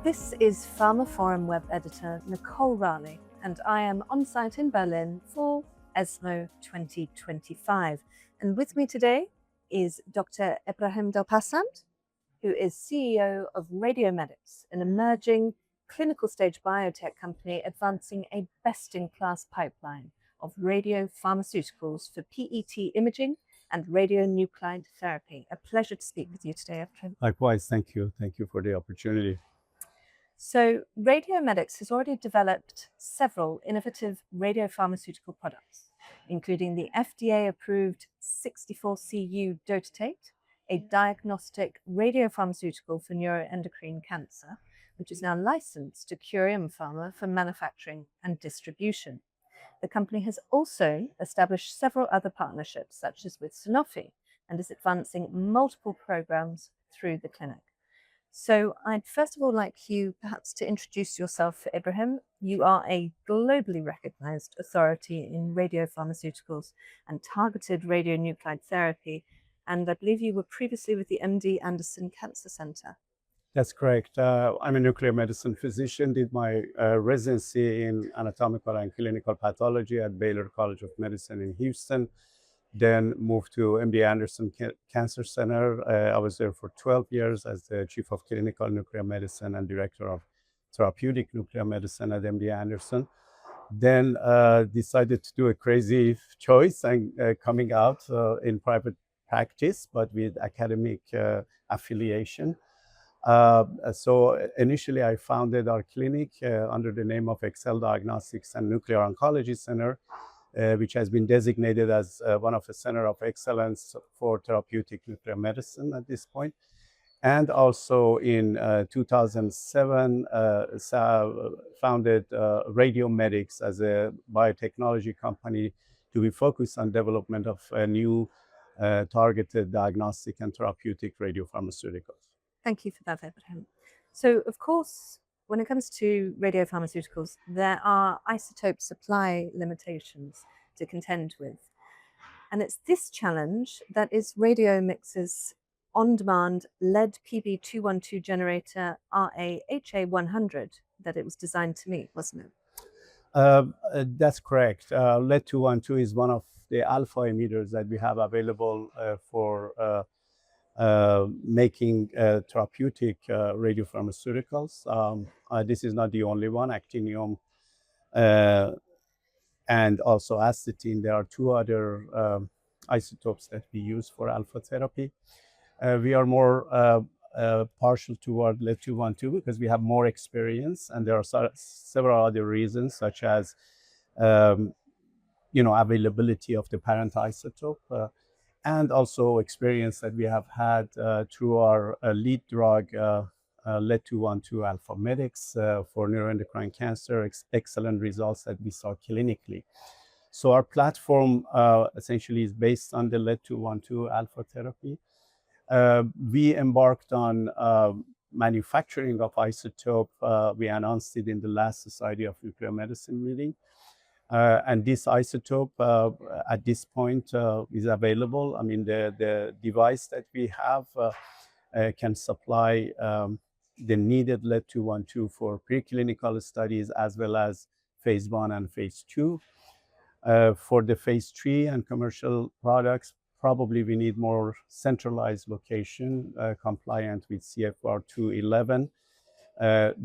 This is pharmaphorum web editor Nicole Raleigh, and I am on site in Berlin for ESMO 2025. And with me today is Dr. Ebrahim Delpassand, who is CEO of RadioMedix, an emerging clinical stage biotech company advancing a best-in-class pipeline of radiopharmaceuticals for PET imaging and radionuclide therapy. A pleasure to speak with you today, Ebrahim. Likewise, thank you. Thank you for the opportunity. So, RadioMedix has already developed several innovative radiopharmaceutical products, including the FDA-approved 64Cu dotatate, a diagnostic radiopharmaceutical for neuroendocrine cancer, which is now licensed to Curium Pharma for manufacturing and distribution. The company has also established several other partnerships, such as with Sanofi, and is advancing multiple programs through the clinic. So I'd first of all like you perhaps to introduce yourself, Ebrahim. You are a globally recognized authority in radiopharmaceuticals and targeted radionuclide therapy, and I believe you were previously with the MD Anderson Cancer Center. That's correct. I'm a nuclear medicine physician, did my residency in anatomical and clinical pathology at Baylor College of Medicine in Houston, then moved to MD Anderson Cancer Center. I was there for 12 years as the chief of clinical nuclear medicine and director of therapeutic nuclear medicine at MD Anderson. Then decided to do a crazy choice and coming out in private practice, but with academic affiliation. So initially I founded our clinic under the name of Excel Diagnostics and Nuclear Oncology Center, which has been designated as one of the center of excellence for therapeutic nuclear medicine at this point. And also in 2007, founded RadioMedix as a biotechnology company to be focused on development of new targeted diagnostic and therapeutic radiopharmaceuticals. Thank you for that, Ebrahim. So, of course, when it comes to radiopharmaceuticals, there are isotope supply limitations to contend with. And it's this challenge that is RadioMix's on-demand lead PB212 generator RAHA100 that it was designed to meet, wasn't it? That's correct. Lead-212 is one of the alpha emitters that we have available for making therapeutic radiopharmaceuticals. This is not the only one. Actinium and also astatine. There are two other isotopes that we use for alpha therapy. We are more partial toward lead-212 because we have more experience, and there are several other reasons, such as availability of the parent isotope. And also experience that we have had through our lead drug, lead-212 alpha medix for neuroendocrine cancer, excellent results that we saw clinically. So our platform essentially is based on the lead-212 alpha therapy. We embarked on manufacturing of isotope. We announced it in the last Society of Nuclear Medicine meeting. And this isotope at this point is available. I mean, the device that we have can supply the needed lead-212 for preclinical studies as well as phase 1 and phase 2. For the phase 3 and commercial products, probably we need more centralized location compliant with CFR 211.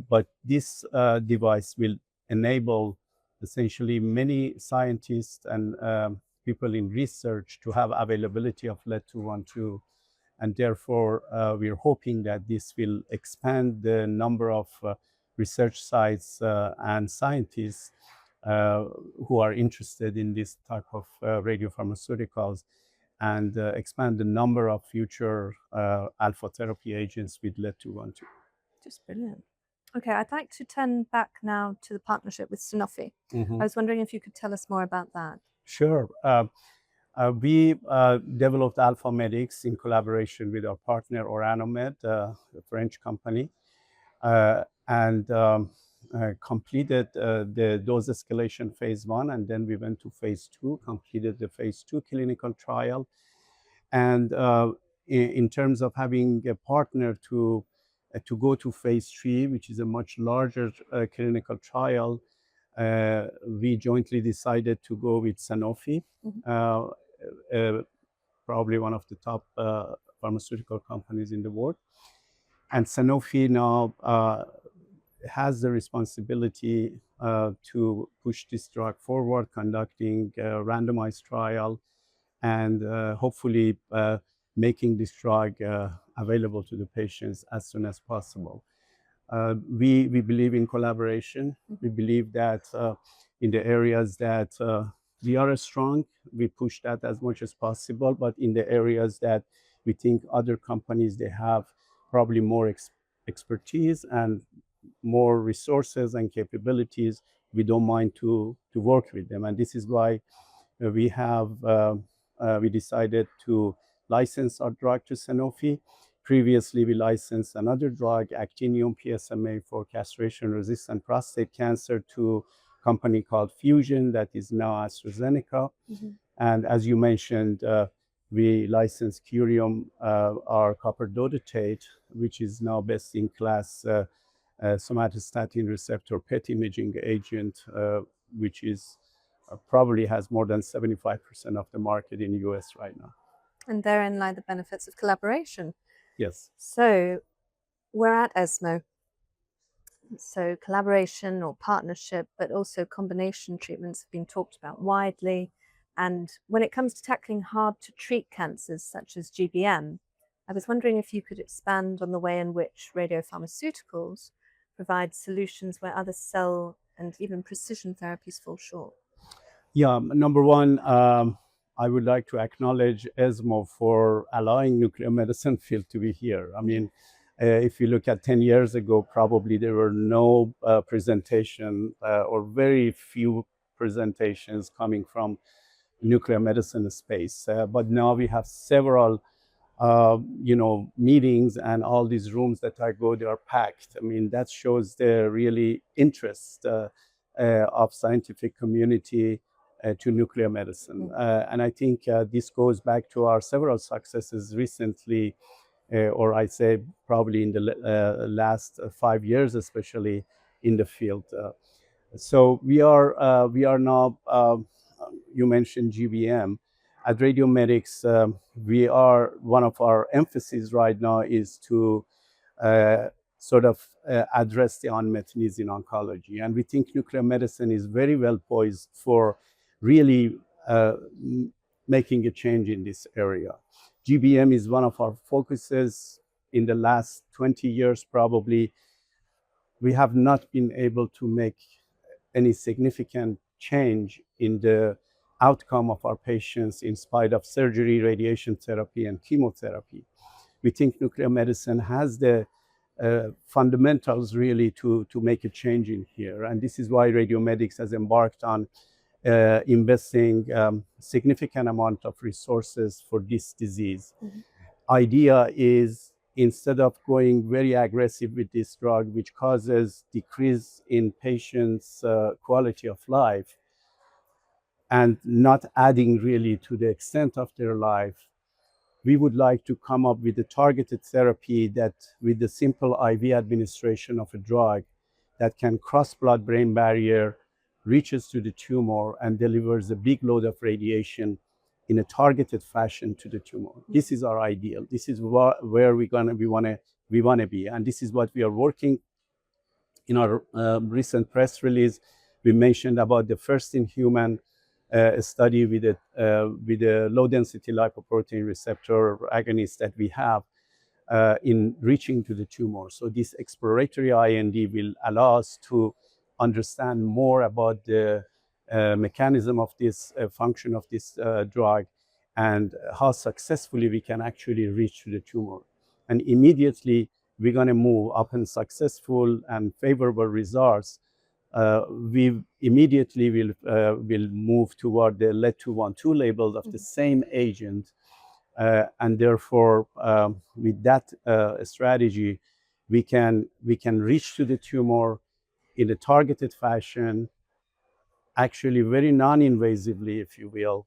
But this device will enable essentially many scientists and people in research to have availability of lead-212. And therefore, we're hoping that this will expand the number of research sites and scientists who are interested in this type of radiopharmaceuticals and expand the number of future alpha therapy agents with lead-212. Just brilliant. Okay, I'd like to turn back now to the partnership with Sanofi. I was wondering if you could tell us more about that. Sure. We developed AlphaMedix in collaboration with our partner Oranomed, a French company, and completed the dose escalation phase 1, and then we went to phase 2, completed the phase 2 clinical trial. And in terms of having a partner to to go to phase 3, which is a much larger clinical trial, we jointly decided to go with Sanofi, probably one of the top pharmaceutical companies in the world. And Sanofi now has the responsibility to push this drug forward, conducting a randomized trial, and hopefully making this drug available to the patients as soon as possible. We believe in collaboration. We believe that in the areas that we are strong, we push that as much as possible. But in the areas that we think other companies, they have probably more expertise and more resources and capabilities, we don't mind to work with them. And this is why we decided to license our drug to Sanofi. Previously, we licensed another drug, actinium PSMA, for castration-resistant prostate cancer to a company called Fusion, that is now AstraZeneca. And as you mentioned, we licensed Curium, our copper dotatate, which is now best-in-class somatostatin receptor PET imaging agent, which is probably has more than 75% of the market in the US right now. And therein lie the benefits of collaboration. Yes. So we're at ESMO. So collaboration or partnership, but also combination treatments have been talked about widely. And when it comes to tackling hard to treat cancers such as GBM, I was wondering if you could expand on the way in which radiopharmaceuticals provide solutions where other cell and even precision therapies fall short. Yeah, number one, I would like to acknowledge ESMO for allowing nuclear medicine field to be here. I mean, if you look at 10 years ago, probably there were no presentation or very few presentations coming from nuclear medicine space. But now we have several meetings, and all these rooms that I go, they are packed. I mean, that shows the really interest of scientific community to nuclear medicine. And I think this goes back to our several successes recently, or I say probably in the last 5 years, especially in the field. So we are now, you mentioned GBM. At RadioMedix, one of our emphasis right now is to sort of address the unmet needs in oncology. And we think nuclear medicine is very well poised for really making a change in this area. GBM is one of our focuses in the last 20 years, probably. We have not been able to make any significant change in the outcome of our patients in spite of surgery, radiation therapy, and chemotherapy. We think nuclear medicine has the fundamentals really to make a change in here. And this is why RadioMedix has embarked on investing significant amount of resources for this disease. Idea is, instead of going very aggressive with this drug, which causes decrease in patients' quality of life and not adding really to the extent of their life, we would like to come up with a targeted therapy that, with the simple IV administration of a drug that can cross blood-brain barrier, reaches to the tumor and delivers a big load of radiation in a targeted fashion to the tumor. This is our ideal. This is where we want to be, and this is what we are working. In our recent press release, we mentioned about the first in human study with a low density lipoprotein receptor agonist that we have in reaching to the tumor. So this exploratory IND will allow us to understand more about the mechanism of this function of this drug and how successfully we can actually reach to the tumor. And immediately we're going to move upon successful and favorable results. We immediately will move toward the lead-212 label of the same agent, and therefore with that strategy we can reach to the tumor in a targeted fashion, actually very non-invasively, if you will,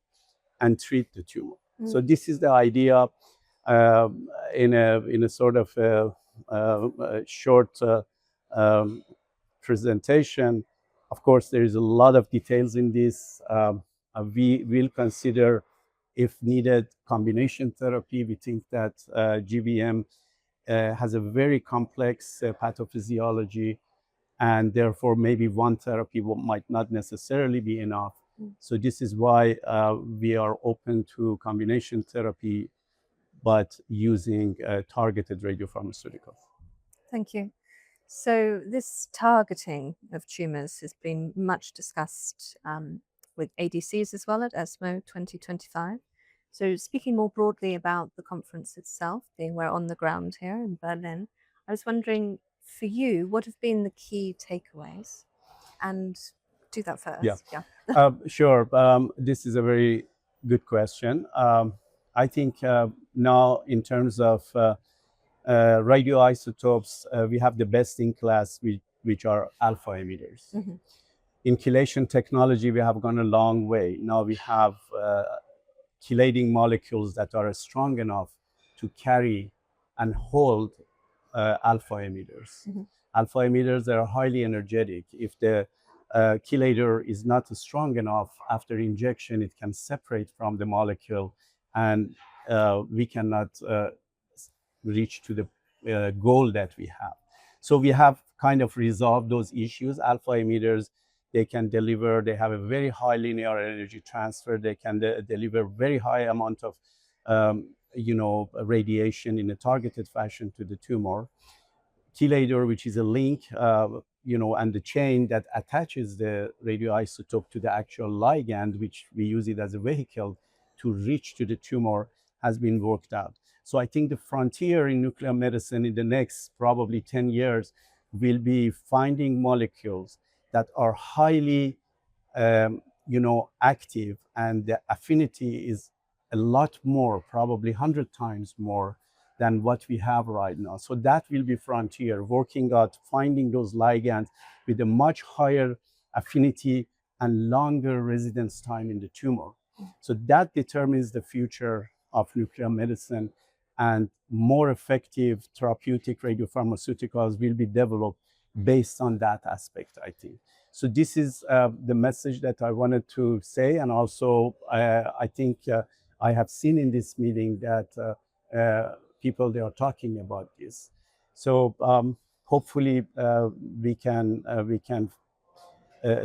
and treat the tumor. So this is the idea in a sort of short um, presentation. Of course, there is a lot of details in this. We will consider, if needed, combination therapy. We think that GBM has a very complex pathophysiology, and therefore maybe one therapy might not necessarily be enough. So this is why we are open to combination therapy, but using targeted radiopharmaceuticals. Thank you. So, this targeting of tumours has been much discussed with ADCs as well at ESMO 2025. So, speaking more broadly about the conference itself, being we're on the ground here in Berlin, I was wondering for you, what have been the key takeaways? And do that first. Yeah. Sure. This is a very good question. I think now, in terms of radioisotopes, we have the best in class, which are alpha emitters. Mm-hmm. In chelation technology, we have gone a long way. Now we have chelating molecules that are strong enough to carry and hold alpha emitters. Mm-hmm. Alpha emitters are highly energetic. If the chelator is not strong enough, after injection, it can separate from the molecule, and we cannot reach to the goal that we have. So we have kind of resolved those issues. Alpha emitters, they can deliver, they have a very high linear energy transfer, they can deliver very high amount of radiation in a targeted fashion to the tumor. Chelator, which is a link, and the chain that attaches the radioisotope to the actual ligand, which we use it as a vehicle to reach to the tumor, has been worked out. So I think the frontier in nuclear medicine in the next probably 10 years will be finding molecules that are highly, active, and the affinity is a lot more, probably 100 times more than what we have right now. So that will be frontier, working out, finding those ligands with a much higher affinity and longer residence time in the tumor. So that determines the future of nuclear medicine, and more effective therapeutic radiopharmaceuticals will be developed based on that aspect, I think. So this is the message that I wanted to say. And also, I think I have seen in this meeting that people, they are talking about this. So hopefully we can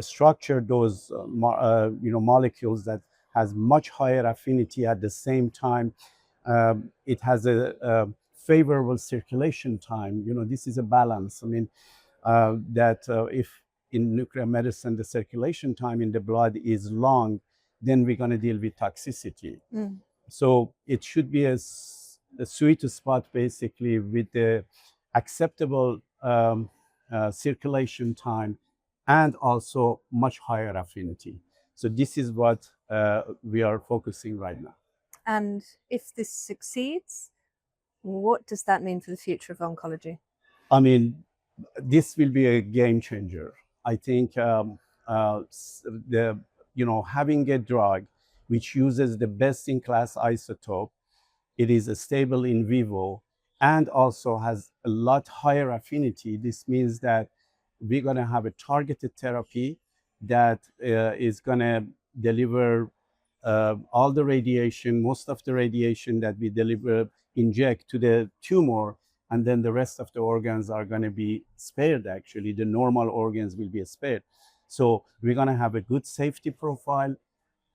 structure those molecules that has much higher affinity. At the same time, it has a favorable circulation time. This is a balance. I mean, that if in nuclear medicine the circulation time in the blood is long, then we're going to deal with toxicity. So it should be a sweet spot, basically, with the acceptable circulation time and also much higher affinity. So this is what we are focusing right now. And if this succeeds, what does that mean for the future of oncology? I mean, this will be a game changer. I think having a drug which uses the best-in-class isotope, it is stable in vivo, and also has a lot higher affinity. This means that we're going to have a targeted therapy that is going to deliver all the radiation, most of the radiation that we inject to the tumor, and then the rest of the organs are going to be spared. Actually, the normal organs will be spared. So we're going to have a good safety profile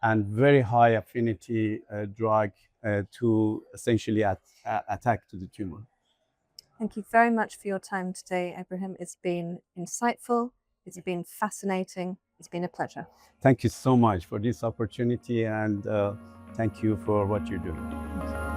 and very high affinity drug to essentially attack to the tumor. Thank you very much for your time today, Ebrahim. It's been insightful, it's been fascinating, it's been a pleasure. Thank you so much for this opportunity, and thank you for what you're doing.